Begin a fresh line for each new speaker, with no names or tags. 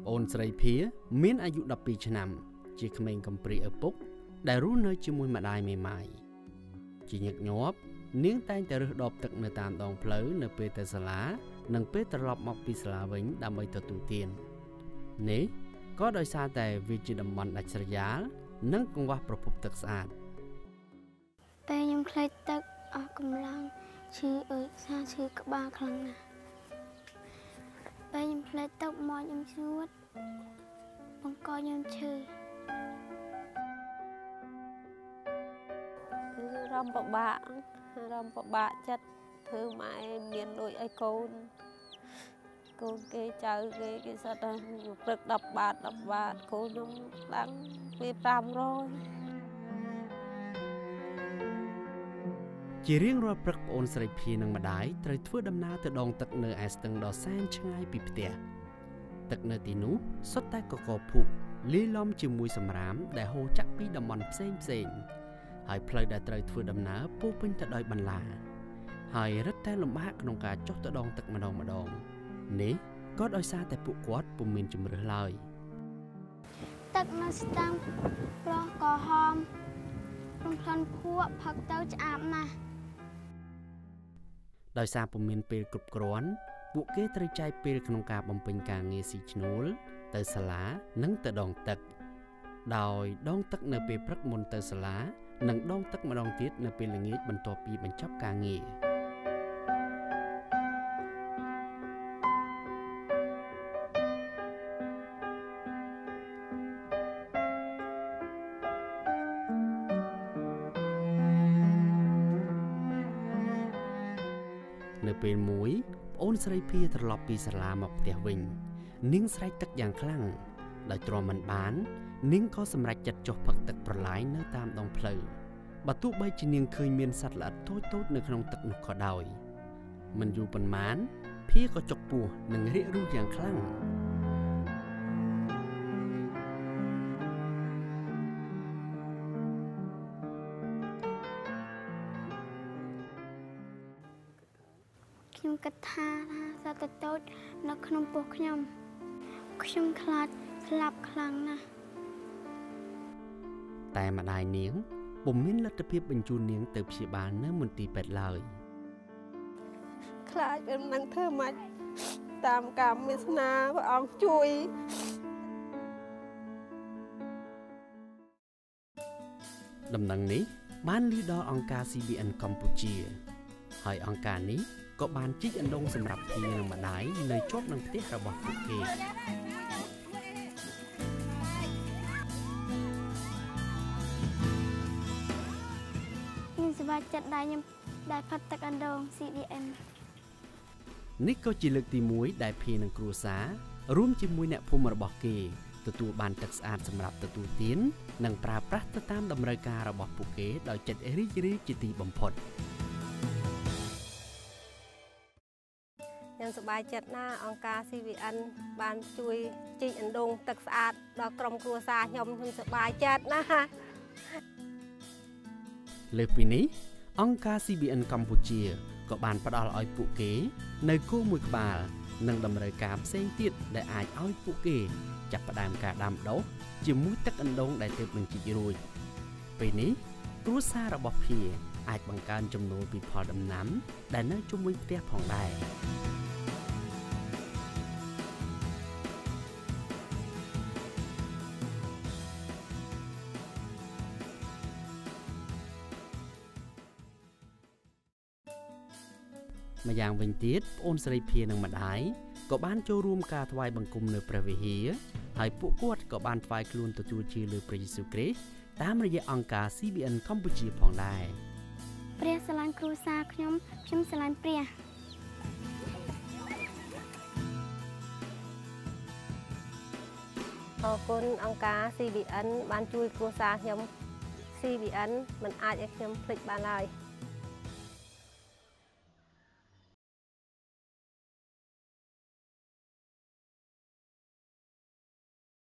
អូនស្រីភាមានអាយុ12ឆ្នាំជាក្មេងកំព្រាឪពុកដែលរស់នៅជាមួយម្ដាយមេម៉ាយជាញឹកញាប់នាងតែងតែរើសដបទឹកនៅតាមដងផ្លូវនៅពេលទៅសាលានិងពេលត្រឡប់មកពីសាលាវិញដើម្បីទទួលទាននេះក៏ដោយសារតែវាជាតំបន់ដាច់ស្រយាលនិងកង្វះប្រភពទឹកស្អាត
ពេលខ្ញុំខ្លាចទឹកអស់កម្លាំងឈឺឈឺក្បាលខ្លាំងណាស់ពេលខ្ញុំខ្លាចទឹកមកខ្ញុំស្ងួតបង្កខ្ញុំឈឺ
រំពិបាកចិត្តធ្វើម៉ែមានដូចឲ្យកូនគេចៅគេសិតតែព្រឹក10 បាតកូនខ្ញុំឡើងវា500
ជារៀងរាល់ព្រឹកប្អូនស្រីភានិងម្ដាយត្រូវធ្វើដំណើរទៅដងទឹកនៅឯស្ទឹងដ៏សែនឆ្ងាយពីផ្ទះទឹកនៅទីនោះសុទ្ធតែកកភុកលាយឡំជាមួយសម្រាមដែលហូរចាក់ពីតំបន់ផ្សេងហើយផ្លូវដែលត្រូវធ្វើដំណើរពោពេញទៅដោយបន្លាហើយរឹតតែលំបាកក្នុងការចុះទៅដងទឹកម្ដងនេះក៏ដោយសារតែពួកគាត់ពុំមានជម្រើសឡើយ
ទឹកនៅស្ទឹងប្រោះក៏ហមក្នុងក្លិនភក់ផឹកទៅឆ្អាបណាស់
ដោយសារពុំមានពេលគ្រប់គ្រាន់ពួកគេត្រូវចាយពេលក្នុងការបំពេញការងារស៊ីឈ្នួលទៅសាលានិងទៅដងទឹកដោយដងទឹកនៅពេលព្រឹកមុនទៅសាលានិងដងទឹកម្ដងទៀតនៅពេលល្ងាចបន្ទាប់ពីបញ្ចប់ការងារនៅពេលមួយប្អូនស្រីភាត្រឡប់ពីសាលាមកផ្ទះវិញនាងស្រែកទឹកយ៉ាងខ្លាំងដោយទ្រាំមិនបាននាងក៏សម្រេចចិត្តចុះផឹកទឹកប្រឡាយនៅតាមដងផ្លូវបើទោះបីជានាងឃើញមានសត្វល្អិតតូចនៅក្នុងទឹកនោះក៏ដោយមិនយូរប៉ុន្មានភាក៏ចុកពោះនិងរាករូសយ៉ាងខ្លាំង
ខ្ញុំគិតថាសត្វតូចនៅក្នុងពោះខ្ញុំខ្លាចស្លាប់ខ្លាំងណាស់
តែម្ដាយនាងពុំមានលទ្ធភាពបញ្ជូននាងទៅព្យាបាលនៅមន្ទីរពេទ្យឡើយ
ខ្លាចវាមិនធ្វើម៉េចតាមកម្មវាសនាព្រះអង្គជួយ
ដំណឹងនេះបានឮដល់អង្គការ CBN កម្ពុជាហើយអង្គការនេះក៏បានជីកអណ្ដូងសម្រាប់ភានិងម្ដាយនៅជាប់នឹងផ្ទះរបស់ពួកគេ
ខ្ញុំសប្បាយចិត្តដែលខ្ញុំដែលផឹកទឹកអណ្ដូង CBN
នេះក៏ជាលើកទី1ដែលភានិងគ្រួសាររួមជាមួយអ្នកភូមិរបស់គេទទួលបានទឹកស្អាតសម្រាប់ទទួលទាននិងប្រើប្រាស់ទៅតាមតម្រូវការរបស់ពួកគេដោយចិត្តរីករាយជាទីបំផុត
ខ្ញុំសប្បាយចិត្តណាស់អង្គការ CBN បានជួយជីកអណ្ដូងទឹកស្អាតដល់ក្រុមគ្រួសារខ្ញុំសប្បាយចិត្តណាស់
លើសពីនេះអង្គការ CBN កម្ពុជាក៏បានផ្ដល់ឲ្យពួកគេនៅគោមួយក្បាលនិងតម្រូវការផ្សេងទៀតដែលអាចឲ្យពួកគេចាប់ផ្ដើមការដាំដុះជាមួយទឹកអណ្ដូងដែលទើបនឹងជីករួចពេលនេះគ្រួសាររបស់ភាអាចបង្កើនចំណូលពីផលដំណាំដែលនៅជុំវិញផ្ទះផងដែរម្យ៉ាងវិញទៀតប្អូនស្រីភានិងម្ដាយក៏បានចូលរួមការថ្វាយបង្គំនៅព្រះវិហារហើយពួកគាត់ក៏បានថ្វាយខ្លួនទទួលជាលើព្រះយេស៊ូវគ្រីស្ទតាមរយៈអង្គការ CBN កម្ពុជាផងដែរ
ព្រះស្រឡាញ់គ្រួសារខ្ញុំស្រឡាញ់ព្រះ
អរគុណអង្គការ CBN បានជួយគ្រួសារខ្ញុំ CBN មិនអាចឲ្យខ្ញុំភ្លេចបានឡើយ